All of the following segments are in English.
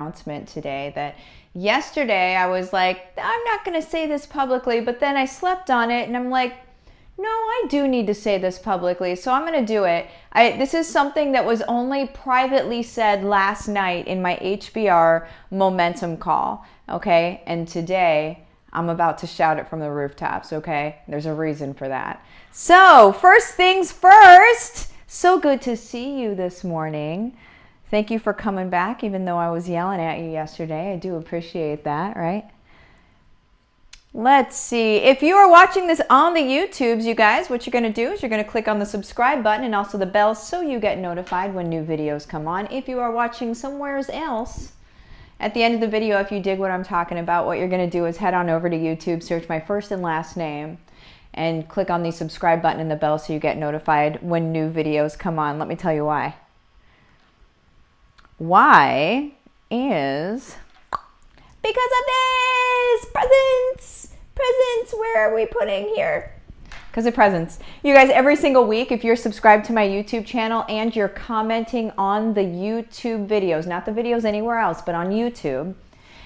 announcement today that yesterday I was like, I'm not going to say this publicly, but then I slept on it and I'm like, no, I do need to say this publicly, so I'm going to do it. This is something that was only privately said last night in my HBR momentum call, okay? And today I'm about to shout it from the rooftops, okay? There's a reason for that. So, first things first, so good to see you this morning. Thank you for coming back, even though I was yelling at you yesterday. I do appreciate that, right? Let's see. If you are watching this on the YouTubes, you guys, what you're going to do is you're going to click on the subscribe button and also the bell so you get notified when new videos come on. If you are watching somewhere else, at the end of the video, if you dig what I'm talking about, what you're going to do is head on over to YouTube, search my first and last name, and click on the subscribe button and the bell so you get notified when new videos come on. Let me tell you why. Why is because of this! Presents! Where are we putting here? Because of presents. You guys, every single week, if you're subscribed to my YouTube channel and you're commenting on the YouTube videos, not the videos anywhere else, but on YouTube,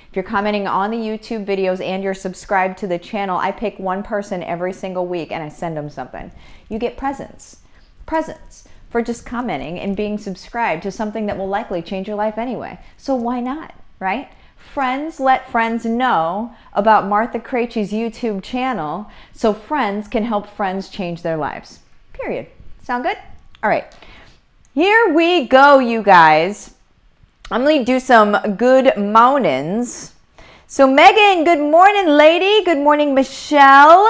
if you're commenting on the YouTube videos and you're subscribed to the channel, I pick one person every single week and I send them something. You get presents. Presents for just commenting and being subscribed to something that will likely change your life anyway. So why not, right? Friends let friends know about Martha Krejci's YouTube channel so friends can help friends change their lives. Period. Sound good? All right. Here we go, you guys. I'm going to do some good mornings. So Megan, good morning, lady. Good morning, Michelle.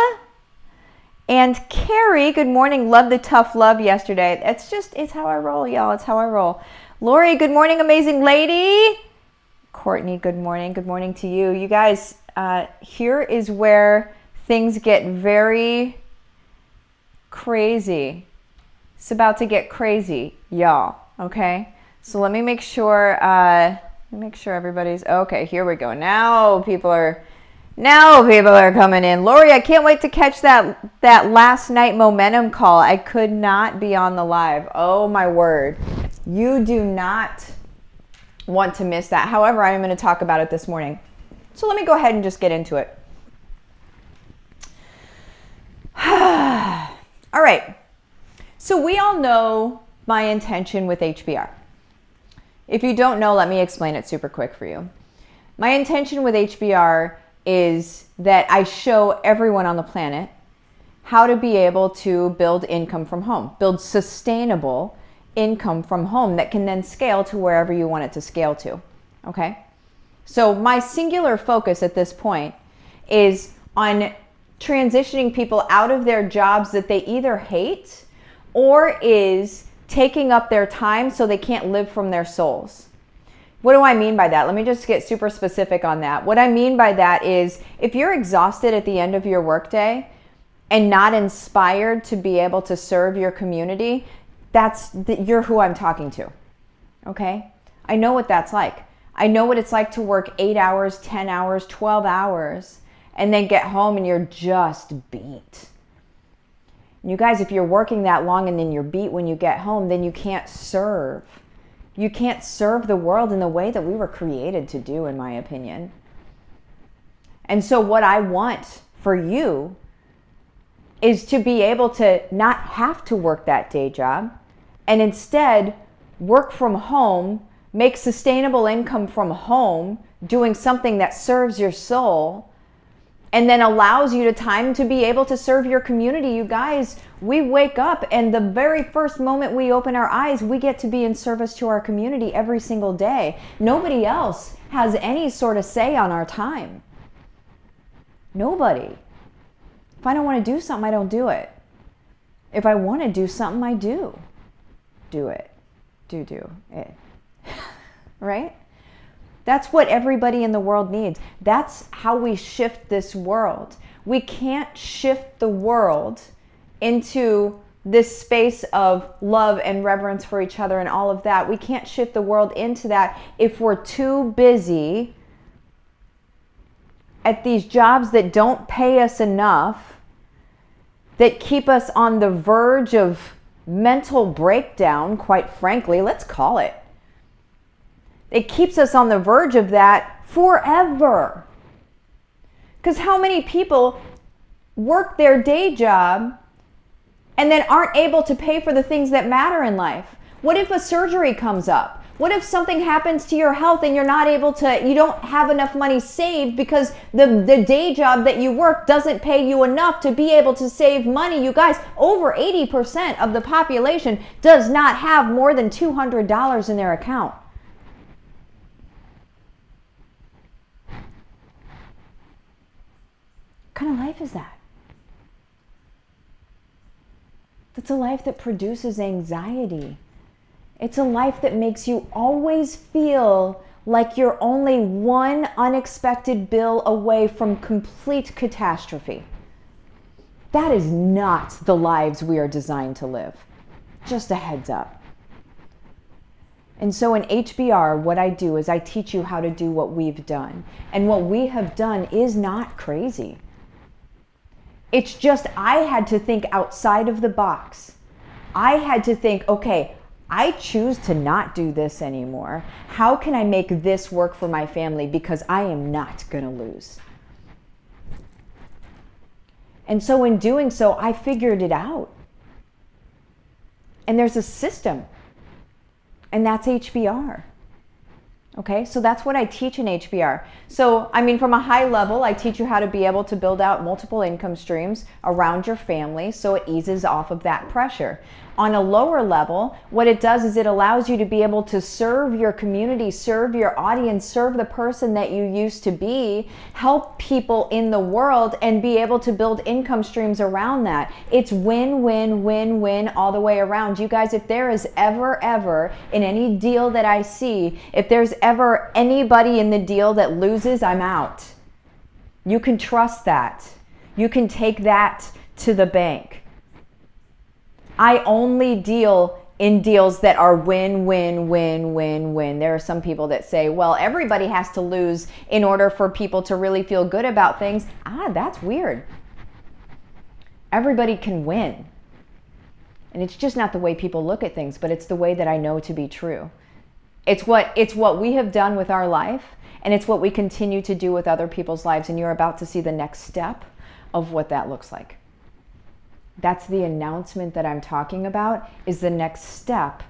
And Carrie, good morning. Love the tough love yesterday. It's how I roll, y'all. It's how I roll. Lori, good morning, amazing lady. Courtney, good morning. Good morning to you. You guys, here is where things get very crazy. It's about to get crazy, y'all. Okay? So let me make sure everybody's okay. Here we go. Now people are coming in. Lori, I can't wait to catch that last night momentum call. I could not be on the live. Oh my word. You do not want to miss that. However, I am going to talk about it this morning. So let me go ahead and just get into it. All right. So we all know my intention with HBR. If you don't know, let me explain it super quick for you. My intention with HBR is that I show everyone on the planet how to be able to build income from home, build sustainable income from home that can then scale to wherever you want it to scale to, okay? So my singular focus at this point is on transitioning people out of their jobs that they either hate or is taking up their time so they can't live from their souls. What do I mean by that? Let me just get super specific on that. What I mean by that is if you're exhausted at the end of your workday and not inspired to be able to serve your community, you're who I'm talking to, okay? I know what that's like. I know what it's like to work 8 hours, 10 hours, 12 hours, and then get home and you're just beat. And you guys, if you're working that long and then you're beat when you get home, then you can't serve. You can't serve the world in the way that we were created to do, in my opinion. And so what I want for you is to be able to not have to work that day job and instead work from home, make sustainable income from home, doing something that serves your soul, and then allows you the time to be able to serve your community. You guys, we wake up and the very first moment we open our eyes, we get to be in service to our community every single day. Nobody else has any sort of say on our time. Nobody. If I don't want to do something, I don't do it. If I want to do something, I do it. Do it. Right? That's what everybody in the world needs. That's how we shift this world. We can't shift the world into this space of love and reverence for each other and all of that. We can't shift the world into that if we're too busy at these jobs that don't pay us enough, that keep us on the verge of mental breakdown, quite frankly. Let's call it. It keeps us on the verge of that forever. Because how many people work their day job and then aren't able to pay for the things that matter in life? What if a surgery comes up? What if something happens to your health and you're not able to, you don't have enough money saved because the day job that you work doesn't pay you enough to be able to save money? You guys, over 80% of the population does not have more than $200 in their account. What kind of life is that? That's a life that produces anxiety. It's a life that makes you always feel like you're only one unexpected bill away from complete catastrophe. That is not the lives we are designed to live. Just a heads up. And so in HBR, what I do is I teach you how to do what we've done. And what we have done is not crazy. It's just I had to think outside of the box. I had to think, okay, I choose to not do this anymore. How can I make this work for my family? Because I am not going to lose. And so in doing so, I figured it out. And there's a system. And that's HBR. Okay, so that's what I teach in HBR. So, I mean, from a high level, I teach you how to be able to build out multiple income streams around your family so it eases off of that pressure. On a lower level, what it does is it allows you to be able to serve your community, serve your audience, serve the person that you used to be, help people in the world, and be able to build income streams around that. It's win, win, win, win all the way around. You guys, if there is ever in any deal that I see, if there's ever anybody in the deal that loses, I'm out. You can trust that. You can take that to the bank. I only deal in deals that are win, win, win, win, win. There are some people that say, well, everybody has to lose in order for people to really feel good about things. That's weird. Everybody can win. And it's just not the way people look at things, but it's the way that I know to be true. It's what we have done with our life, and it's what we continue to do with other people's lives, and you're about to see the next step of what that looks like. That's the announcement that I'm talking about, is the next step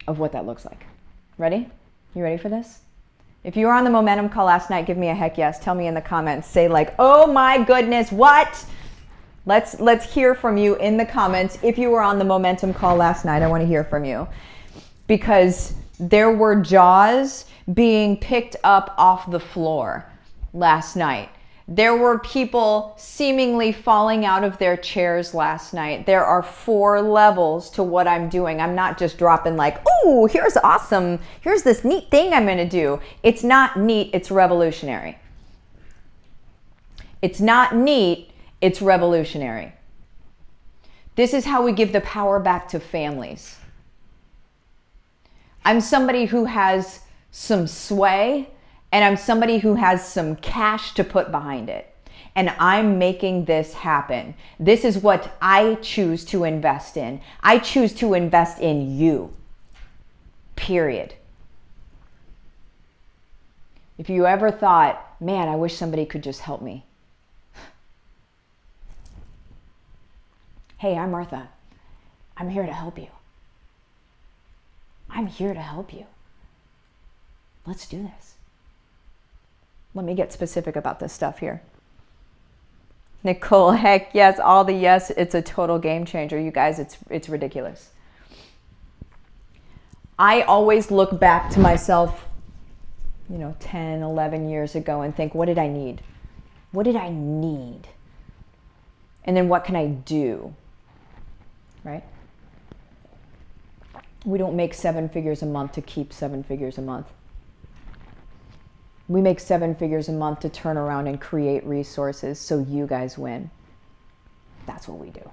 of what that looks like. Ready? You ready for this? If you were on the momentum call last night, give me a heck yes. Tell me in the comments. Say like, oh my goodness, what? Let's hear from you in the comments. If you were on the momentum call last night, I want to hear from you. Because there were jaws being picked up off the floor last night. There were people seemingly falling out of their chairs last night. There are 4 levels to what I'm doing. I'm not just dropping like, oh, here's awesome. Here's this neat thing I'm going to do. It's not neat. It's revolutionary. It's not neat. It's revolutionary. This is how we give the power back to families. I'm somebody who has some sway, and I'm somebody who has some cash to put behind it. And I'm making this happen. This is what I choose to invest in. I choose to invest in you. Period. If you ever thought, man, I wish somebody could just help me. Hey, I'm Martha. I'm here to help you. I'm here to help you. Let's do this. Let me get specific about this stuff here. Nicole, heck yes, all the yes. It's a total game changer, you guys. It's ridiculous. I always look back to myself, 10, 11 years ago and think, what did I need? What did I need? And then what can I do? Right? We don't make 7 figures a month to keep 7 figures a month. We make 7 figures a month to turn around and create resources so you guys win. That's what we do.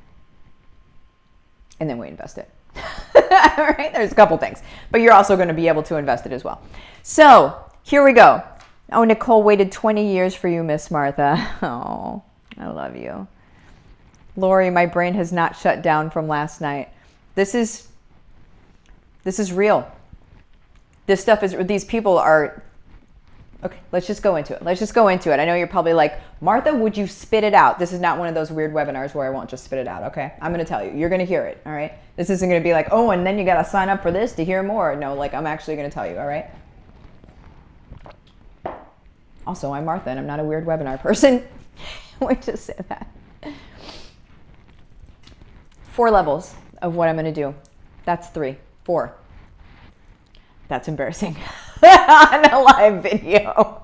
And then we invest it. All right, there's a couple things, but you're also going to be able to invest it as well. So here we go. Oh, Nicole waited 20 years for you, Miss Martha. Oh, I love you. Lori, my brain has not shut down from last night. This is This is real. This stuff is, these people are, okay, let's just go into it. Let's just go into it. I know you're probably like, Martha, would you spit it out? This is not one of those weird webinars where I won't just spit it out, okay? I'm going to tell you. You're going to hear it, all right? This isn't going to be like, oh, and then you got to sign up for this to hear more. No, like I'm actually going to tell you, all right? Also, I'm Martha, and I'm not a weird webinar person. We just said that. 4 levels of what I'm going to do. That's 3. 4. That's embarrassing. On a live video.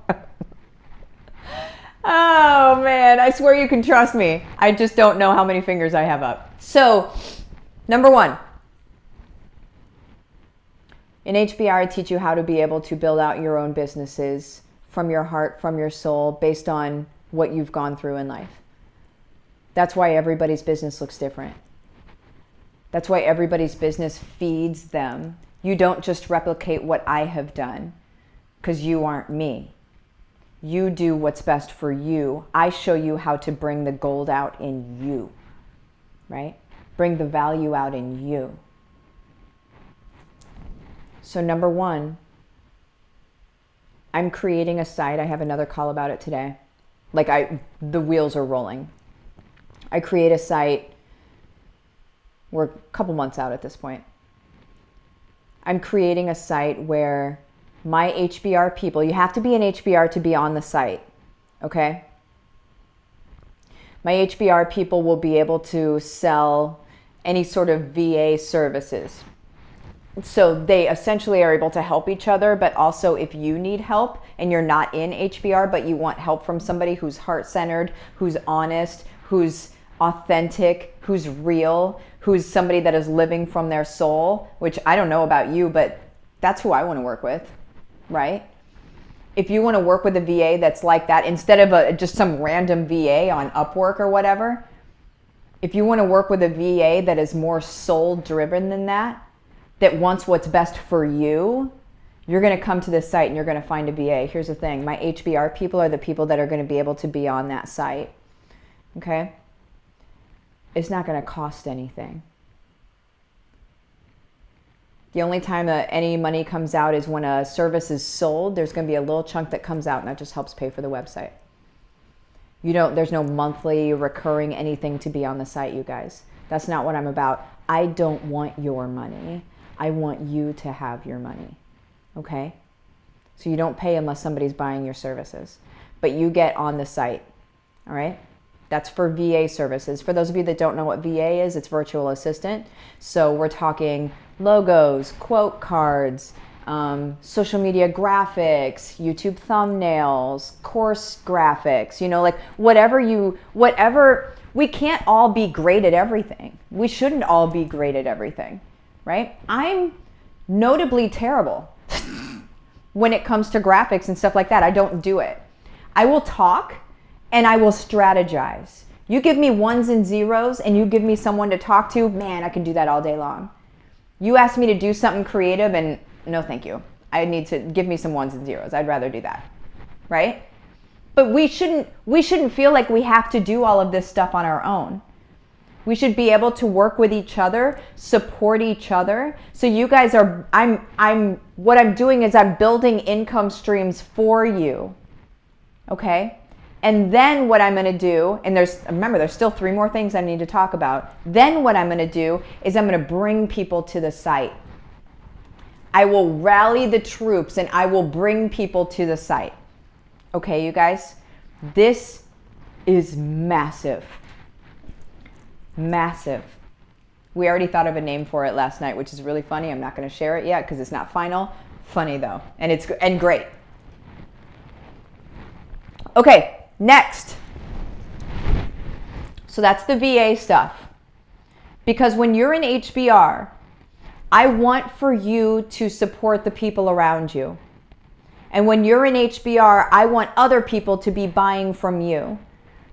Oh man, I swear you can trust me. I just don't know how many fingers I have up. So, number 1. In HBR, I teach you how to be able to build out your own businesses from your heart, from your soul, based on what you've gone through in life. That's why everybody's business looks different. That's why everybody's business feeds them. You don't just replicate what I have done, because you aren't me. You do what's best for you. I show you how to bring the gold out in you, right? Bring the value out in you. So number 1, I'm creating a site. I have another call about it today. The wheels are rolling. I create a site. We're a couple months out at this point. I'm creating a site where my HBR people, you have to be an HBR to be on the site, okay? My HBR people will be able to sell any sort of VA services. So they essentially are able to help each other, but also if you need help and you're not in HBR, but you want help from somebody who's heart-centered, who's honest, who's authentic, who's real, who's somebody that is living from their soul, which I don't know about you, but that's who I want to work with, right? If you want to work with a VA that's like that, instead of just some random VA on Upwork or whatever, if you want to work with a VA that is more soul-driven than that wants what's best for you, you're going to come to this site and you're going to find a VA. Here's the thing. My HBR people are the people that are going to be able to be on that site, okay? It's not going to cost anything. The only time that any money comes out is when a service is sold. There's going to be a little chunk that comes out, and that just helps pay for the website. There's no monthly recurring anything to be on the site, you guys. That's not what I'm about. I don't want your money. I want you to have your money, okay? So you don't pay unless somebody's buying your services, but you get on the site, all right? That's for VA services. For those of you that don't know what VA is, it's virtual assistant. So we're talking logos, quote cards, social media graphics, YouTube thumbnails, course graphics, like whatever, we can't all be great at everything. We shouldn't all be great at everything, right? I'm notably terrible when it comes to graphics and stuff like that. I don't do it. I will talk and I will strategize. You give me ones and zeros and you give me someone to talk to, man, I can do that all day long. You ask me to do something creative and no, thank you. I need to give me some ones and zeros. I'd rather do that, right? But we shouldn't feel like we have to do all of this stuff on our own. We should be able to work with each other, support each other. So you guys are, what I'm doing is I'm building income streams for you, okay? And then what I'm going to do, and remember, there's still 3 more things I need to talk about. Then what I'm going to do is I'm going to bring people to the site. I will rally the troops and I will bring people to the site. Okay, you guys, this is massive. Massive. We already thought of a name for it last night, which is really funny. I'm not going to share it yet because it's not final. Funny though, and great. Okay, next. So that's the VA stuff. Because when you're in HBR, I want for you to support the people around you. And when you're in HBR, I want other people to be buying from you.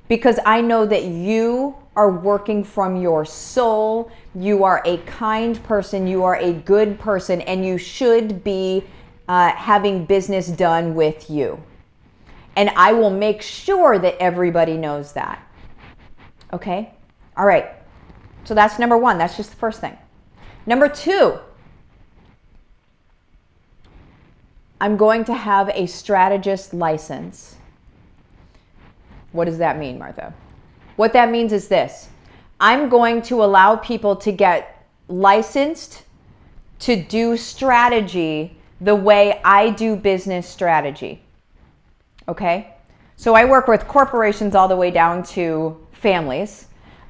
Because I know that you are working from your soul. You are a kind person. You are a good person. And you should be having business done with you. And I will make sure that everybody knows that. Okay? All right. So that's number 1. That's just the first thing. Number 2. I'm going to have a strategist license. What does that mean, Martha? What that means is this. I'm going to allow people to get licensed to do strategy the way I do business strategy. Okay? So I work with corporations all the way down to families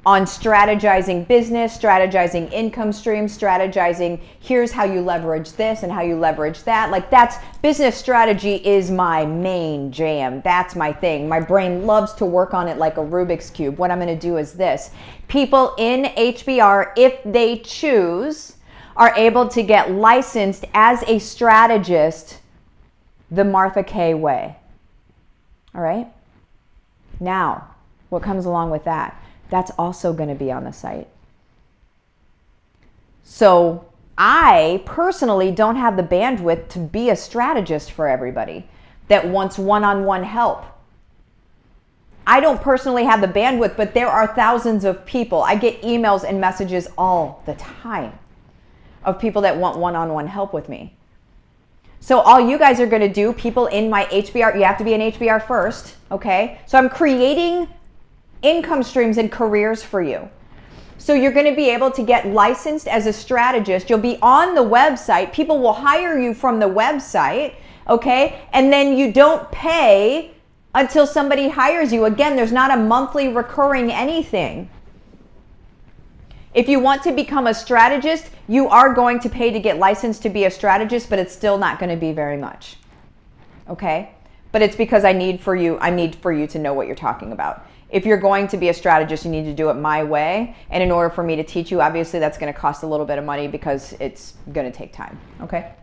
on strategizing business, strategizing income streams, strategizing here's how you leverage this and how you leverage that. Like that's business strategy is my main jam. That's my thing. My brain loves to work on it like a Rubik's Cube. What I'm going to do is this. People in HBR, if they choose, are able to get licensed as a strategist the Martha K way. All right? Now, what comes along with that? That's also going to be on the site. So I personally don't have the bandwidth to be a strategist for everybody that wants one-on-one help. I don't personally have the bandwidth, but there are thousands of people. I get emails and messages all the time of people that want one-on-one help with me. So all you guys are going to do, people in my HBR, you have to be an HBR first, okay? So I'm creating income streams and careers for you. So you're going to be able to get licensed as a strategist. You'll be on the website. People will hire you from the website, okay? And then you don't pay until somebody hires you. Again, there's not a monthly recurring anything. If you want to become a strategist, you are going to pay to get licensed to be a strategist, but it's still not going to be very much, okay? But it's because I need for you to know what you're talking about. If you're going to be a strategist, you need to do it my way. And in order for me to teach you, obviously that's going to cost a little bit of money because it's going to take time, okay?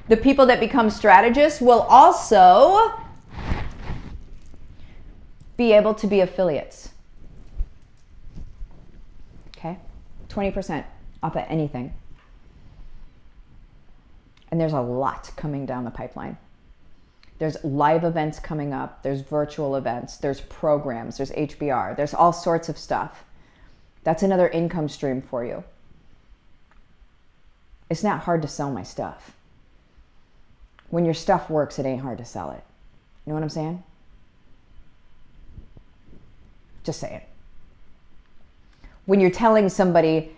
The people that become strategists will also be able to be affiliates, okay? 20% off of anything. And there's a lot coming down the pipeline. There's live events coming up. There's virtual events. There's programs. There's HBR. There's all sorts of stuff. That's another income stream for you. It's not hard to sell my stuff. When your stuff works, it ain't hard to sell it. You know what I'm saying? Just say it. When you're telling somebody,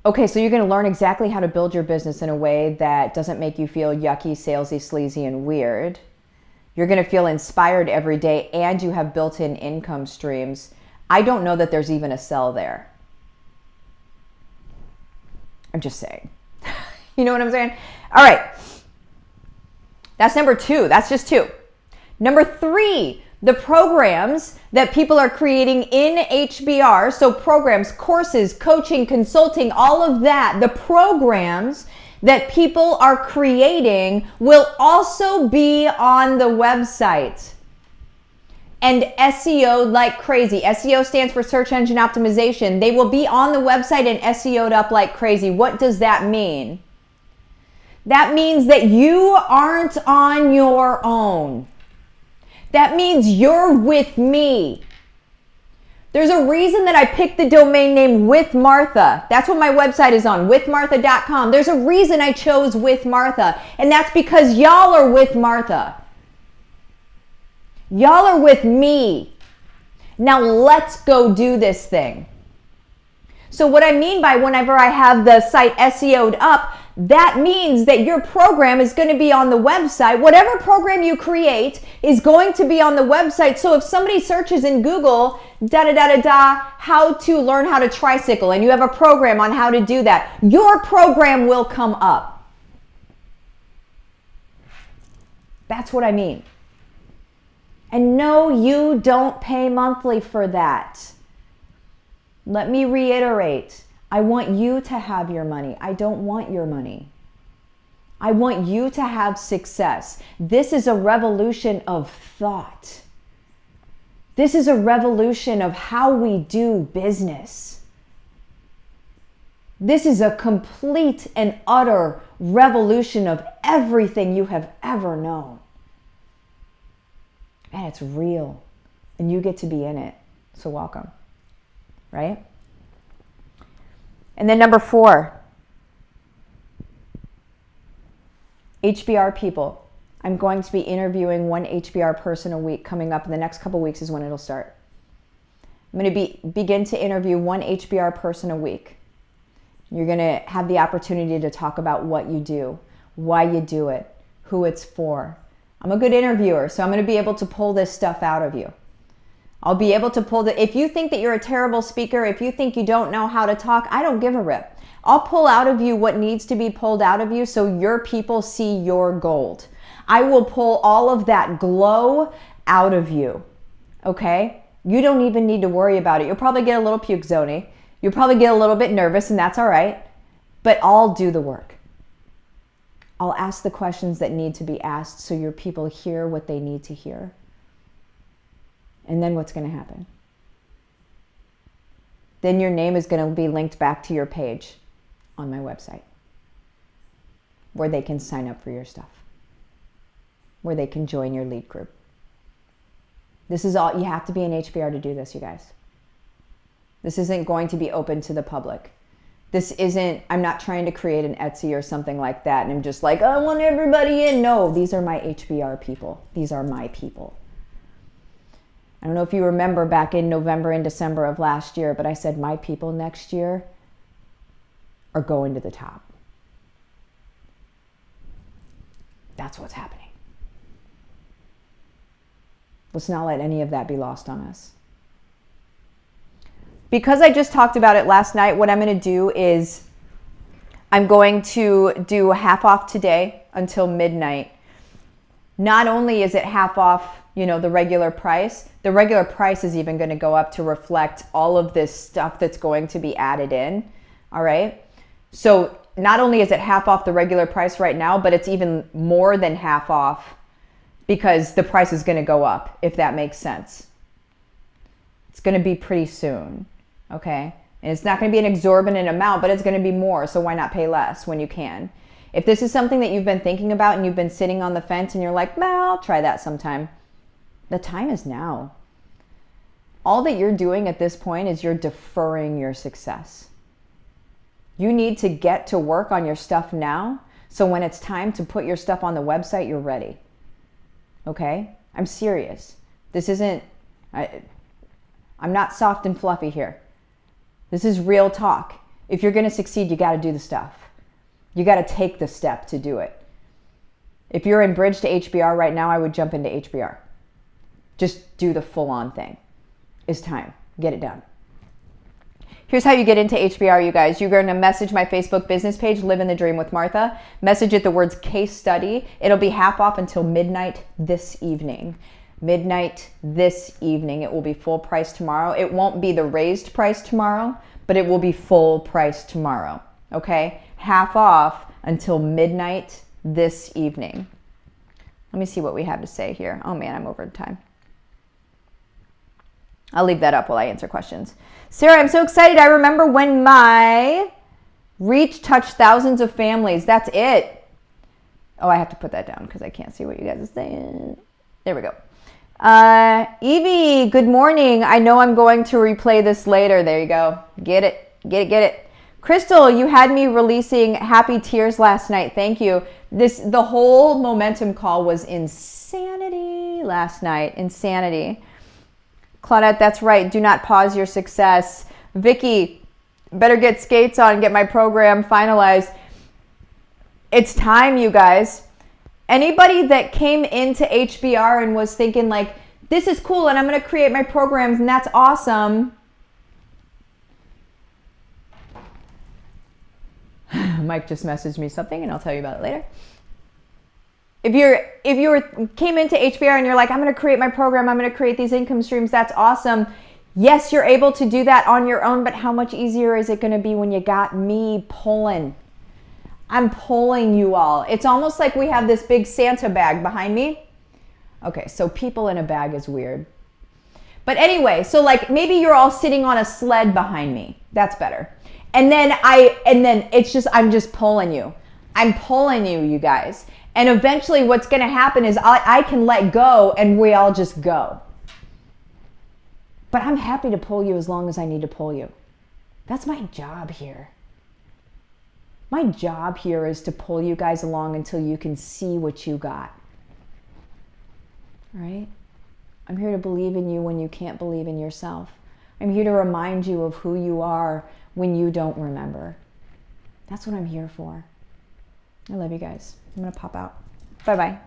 okay, so you're going to learn exactly how to build your business in a way that doesn't make you feel yucky, salesy, sleazy, and weird. You're going to feel inspired every day, and you have built-in income streams. I don't know that there's even a sell there. I'm just saying. You know what I'm saying? All right. That's number 2. That's just 2. Number 3, the programs that people are creating in HBR. So programs, courses, coaching, consulting, all of that. The programs that people are creating will also be on the website and SEO'd like crazy. SEO stands for search engine optimization. They will be on the website and SEO'd up like crazy. What does that mean? That means that you aren't on your own. That means you're with me. There's a reason that I picked the domain name With Martha. That's what my website is on, withmartha.com. There's a reason I chose With Martha, and that's because y'all are with Martha. Y'all are with me. Now let's go do this thing. So what I mean by whenever I have the site SEO'd up, that means that your program is going to be on the website. Whatever program you create is going to be on the website. So if somebody searches in Google, how to learn how to tricycle, and you have a program on how to do that, your program will come up. That's what I mean. And no, you don't pay monthly for that. Let me reiterate. I want you to have your money. I don't want your money. I want you to have success. This is a revolution of thought. This is a revolution of how we do business. This is a complete and utter revolution of everything you have ever known. And it's real. And you get to be in it. So welcome. Right? And then number 4, HBR people, I'm going to be interviewing one HBR person a week coming up in the next couple weeks is when it'll start. I'm going to begin to interview one HBR person a week. You're going to have the opportunity to talk about what you do, why you do it, who it's for. I'm a good interviewer, so I'm going to be able to pull this stuff out of you. I'll be able to pull if you think that you're a terrible speaker, if you think you don't know how to talk, I don't give a rip. I'll pull out of you what needs to be pulled out of you so your people see your gold. I will pull all of that glow out of you, okay? You don't even need to worry about it. You'll probably get a little puke zony. You'll probably get a little bit nervous, and that's all right. But I'll do the work. I'll ask the questions that need to be asked so your people hear what they need to hear. And then what's going to happen? Then your name is going to be linked back to your page on my website where they can sign up for your stuff, where they can join your lead group. This is all, you have to be an HBR to do this, you guys. This isn't going to be open to the public. This isn't, I'm not trying to create an Etsy or something like that and I'm just like, I want everybody in. No, these are my HBR people. These are my people. I don't know if you remember back in November and December of last year, but I said my people next year are going to the top. That's what's happening. Let's not let any of that be lost on us. Because I just talked about it last night, what I'm going to do is I'm going to do half off today until midnight. Not only is it half off, you know, the regular price is even going to go up to reflect all of this stuff that's going to be added in. All right. So not only is it half off the regular price right now, but it's even more than half off because the price is going to go up, if that makes sense. It's going to be pretty soon. Okay. And it's not going to be an exorbitant amount, but it's going to be more. So why not pay less when you can? If this is something that you've been thinking about and you've been sitting on the fence and you're like, well, I'll try that sometime. The time is now. All that you're doing at this point is you're deferring your success. You need to get to work on your stuff now. So when it's time to put your stuff on the website, you're ready. Okay? I'm serious. This isn't, I'm not soft and fluffy here. This is real talk. If you're going to succeed, you got to do the stuff. You got to take the step to do it. If you're in bridge to HBR right now, I would jump into HBR. Just do the full-on thing. It's time. Get it done. Here's how you get into HBR, you guys. You're going to message my Facebook business page, Livin the Dream with Martha. Message it the words case study. It'll be half off until midnight this evening. Midnight this evening. It will be full price tomorrow. It won't be the raised price tomorrow, but it will be full price tomorrow. Okay? Half off until midnight this evening. Let me see what we have to say here. Oh man, I'm over time. I'll leave that up while I answer questions. Sarah, I'm so excited. I remember when my reach touched thousands of families. That's it. Oh, I have to put that down because I can't see what you guys are saying. There we go. Evie, good morning. I know I'm going to replay this later. There you go. Get it. Get it. Get it. Crystal, you had me releasing happy tears last night. Thank you. The whole momentum call was insanity last night. Insanity. Claudette, that's right. Do not pause your success. Vicky, better get skates on and get my program finalized. It's time, you guys. Anybody that came into HBR and was thinking like, this is cool and I'm going to create my programs and that's awesome. Mike just messaged me something and I'll tell you about it later. If you came into HBR and you're like, I'm going to create my program, I'm going to create these income streams, that's awesome. Yes, you're able to do that on your own, but how much easier is it going to be when you got me pulling? I'm pulling you all. It's almost like we have this big Santa bag behind me. Okay, so people in a bag is weird. But anyway, so like maybe you're all sitting on a sled behind me. That's better. And then it's just, I'm just pulling you. I'm pulling you, you guys. And eventually what's going to happen is I can let go and we all just go. But I'm happy to pull you as long as I need to pull you. That's my job here. My job here is to pull you guys along until you can see what you got. All right? I'm here to believe in you when you can't believe in yourself. I'm here to remind you of who you are when you don't remember. That's what I'm here for. I love you guys. I'm going to pop out. Bye-bye.